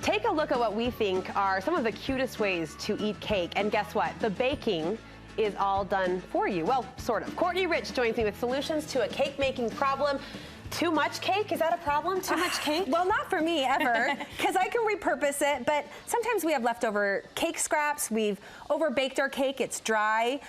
Take a look at what we think are some of the cutest ways to eat cake. And guess what? The baking is all done for you. Well, sort of. Courtney Rich joins me with solutions to a cake making problem. Too much cake? Is that a problem? Too much cake? Well, not for me ever, because I can repurpose it, but sometimes we have leftover cake scraps. We've over-baked our cake, it's dry.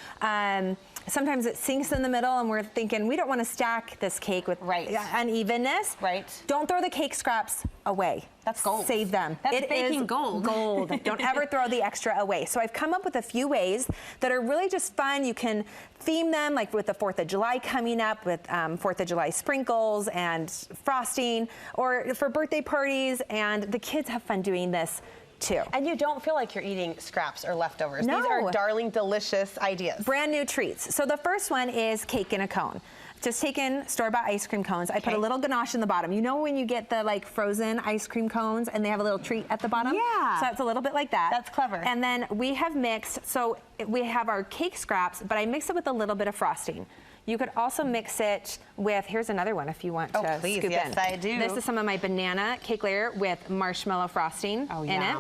Sometimes it sinks in the middle and we're thinking, we don't want to stack this cake with unevenness. Right. Don't throw the cake scraps away. That's gold. Save them. That's baking gold. Gold. Don't ever throw the extra away. So I've come up with a few ways that are really just fun. You can theme them, like with the 4th of July coming up, with 4th of July sprinkles and frosting, or for birthday parties, and the kids have fun doing this too. And you don't feel like you're eating scraps or leftovers. No. These are darling, delicious ideas. Brand new treats. So the first one is cake in a cone. Just taking store-bought ice cream cones. I put a little ganache in the bottom. You know when you get the like frozen ice cream cones and they have a little treat at the bottom? Yeah. So it's a little bit like that. That's clever. And then we have mixed, so we have our cake scraps, but I mix it with a little bit of frosting. You could also mix it with, here's another one if you want to please, scoop yes, in. I do. This is some of my banana cake layer with marshmallow frosting in it.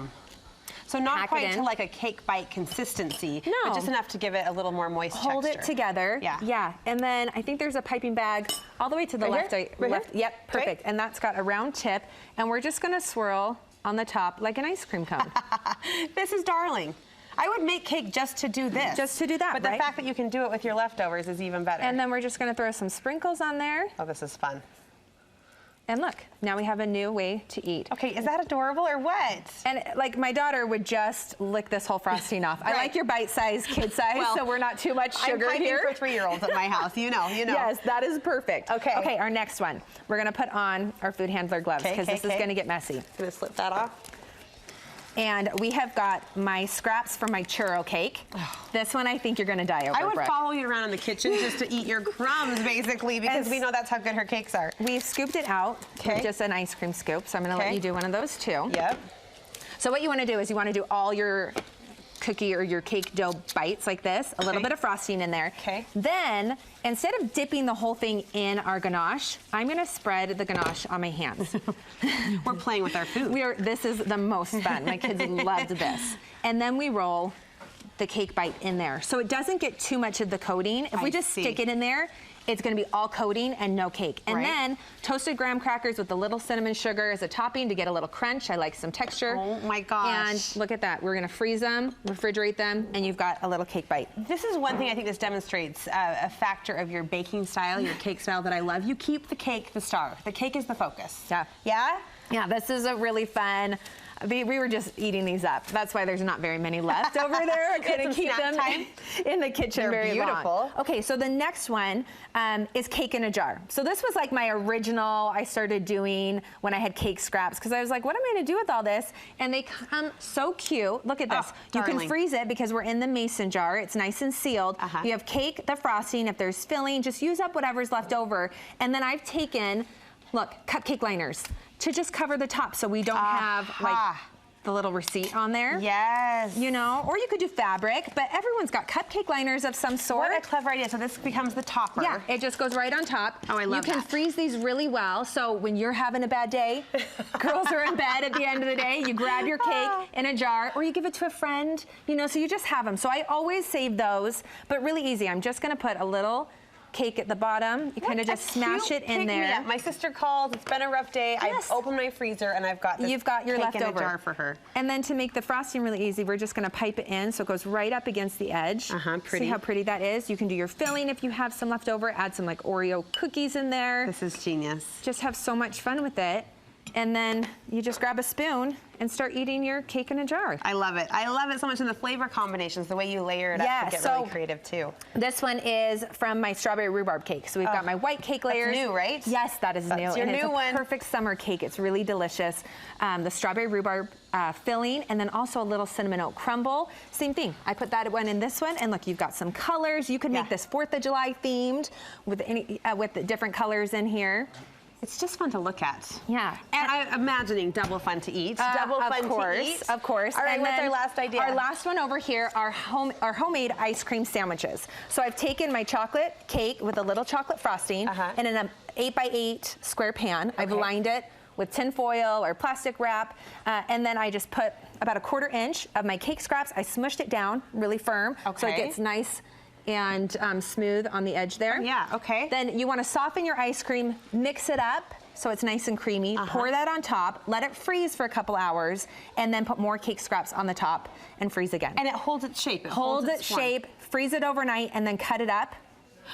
So not quite to like a cake bite consistency, but just enough to give it a little more moist texture. Hold it together. Yeah. And then I think there's a piping bag all the way to the left. Yep, perfect. And that's got a round tip. And we're just gonna swirl on the top like an ice cream cone. This is darling. I would make cake just to do this. Just to do that, But the fact that you can do it with your leftovers is even better. And then we're just gonna throw some sprinkles on there. Oh, this is fun. And look, now we have a new way to eat. Okay, is that adorable or what? And like my daughter would just lick this whole frosting off. I like your bite-sized, kid size, so we're not too much sugar here. I'm for 3-year-olds at my house, you know. Yes, that is perfect. Okay. Okay, our next one. We're gonna put on our food handler gloves because this is gonna get messy. I'm gonna slip that off. And we have got my scraps for my churro cake. This one I think you're gonna die over, I would Brooke. follow you around in the kitchen just to eat your crumbs, basically, because we know that's how good her cakes are. We've scooped it out with just an ice cream scoop, so I'm gonna let you do one of those too. Yep. So what you wanna do is you wanna do all your cookie or your cake dough bites like this, a little bit of frosting in there. Then, instead of dipping the whole thing in our ganache, I'm gonna spread the ganache on my hands. We're playing with our food. This is the most fun. My kids loved this. And then we roll the cake bite in there. So it doesn't get too much of the coating. If we just stick it in there, it's gonna be all coating and no cake. And then toasted graham crackers with a little cinnamon sugar as a topping to get a little crunch. I like some texture. Oh my gosh. And look at that. We're gonna freeze them, refrigerate them, and you've got a little cake bite. This is one thing I think this demonstrates a factor of your baking style, your cake style that I love. You keep the cake the star. The cake is the focus. Yeah. Yeah? Yeah, this is a really fun, we were just eating these up. That's why there's not very many left over there. I couldn't keep them in the kitchen very long. Okay, so the next one is cake in a jar. So this was like my original I started doing when I had cake scraps, because I was like, what am I gonna do with all this? And they come so cute. Look at this. You can freeze it because we're in the mason jar. It's nice and sealed. You have cake, the frosting, if there's filling, just use up whatever's left over. And then I've taken, look, cupcake liners to just cover the top so we don't have like the little receipt on there. Yes. You know, or you could do fabric, but everyone's got cupcake liners of some sort. What a clever idea. So this becomes the topper. Yeah, it just goes right on top. Oh, I love that. You can freeze these really well, so when you're having a bad day, girls are in bed at the end of the day, you grab your cake in a jar, or you give it to a friend, you know, so you just have them. So I always save those, but really easy. I'm just gonna put a little cake at the bottom. You kind of just smash it in there. My sister called. It's been a rough day. I've opened my freezer and I've got this You've got your cake leftover in a jar for her. And then to make the frosting really easy, we're just going to pipe it in so it goes right up against the edge. Pretty. See how pretty that is? You can do your filling if you have some left over. Add some like Oreo cookies in there. This is genius. Just have so much fun with it. And then you just grab a spoon and start eating your cake in a jar. I love it. I love it so much. And the flavor combinations, the way you layer it up to get really creative too. This one is from my strawberry rhubarb cake. So we've got my white cake layers. That's new, right? Yes, that is new. That's your new one. It's a perfect summer cake. It's really delicious. The strawberry rhubarb filling, and then also a little cinnamon oat crumble. Same thing. I put that one in this one, and look, you've got some colors. You could make this 4th of July themed with with the different colors in here. It's just fun to look at. Yeah. And I'm imagining double fun to eat. Double fun to eat. Of course. All right, what's our last idea? Our last one over here are homemade ice cream sandwiches. So I've taken my chocolate cake with a little chocolate frosting and in an 8x8 square pan. I've lined it with tin foil or plastic wrap, and then I just put about 1/4 inch of my cake scraps. I smushed it down really firm, so it gets nice and smooth on the edge there. Oh, yeah, okay. Then you want to soften your ice cream, mix it up so it's nice and creamy. Pour that on top, let it freeze for a couple hours, and then put more cake scraps on the top and freeze again. And it holds its shape. It holds its shape, freeze it overnight, and then cut it up.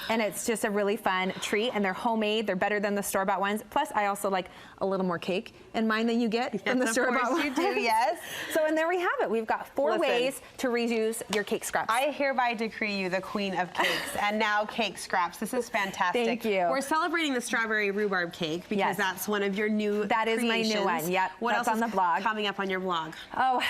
And it's just a really fun treat, and they're homemade. They're better than the store-bought ones. Plus, I also like a little more cake in mine than you get from the store-bought ones. You do, yes. So, and there we have it. We've got 4 ways to reuse your cake scraps. I hereby decree you the queen of cakes, and now cake scraps. This is fantastic. Thank you. We're celebrating the strawberry rhubarb cake because that's one of your new That is creations. my new one. Yep. What that's else on the blog? Coming up on your blog? Oh,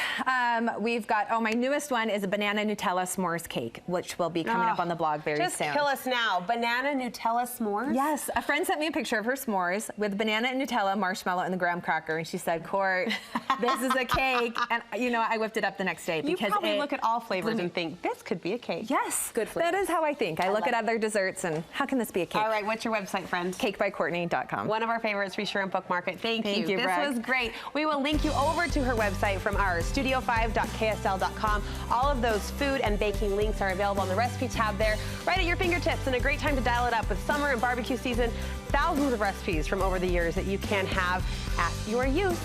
we've got, my newest one is a banana Nutella s'mores cake, which will be coming up on the blog very soon. Just kill us now. Banana Nutella s'mores? Yes. A friend sent me a picture of her s'mores with banana and Nutella, marshmallow, and the graham cracker, and she said, Court, this is a cake. And, I whipped it up the next day. You probably look at all flavors and think, this could be a cake. Yes. Good flavor. That is how I think. I look at other desserts and how can this be a cake? All right, what's your website, friend? Cakebycourtney.com. One of our favorites. Be sure and bookmark it. Thank you. This was great. We will link you over to her website from ours, studio5.ksl.com. All of those food and baking links are available on the recipe tab there, right at your fingertips, and a great time to dial it up with summer and barbecue season. Thousands of recipes from over the years that you can have at your use.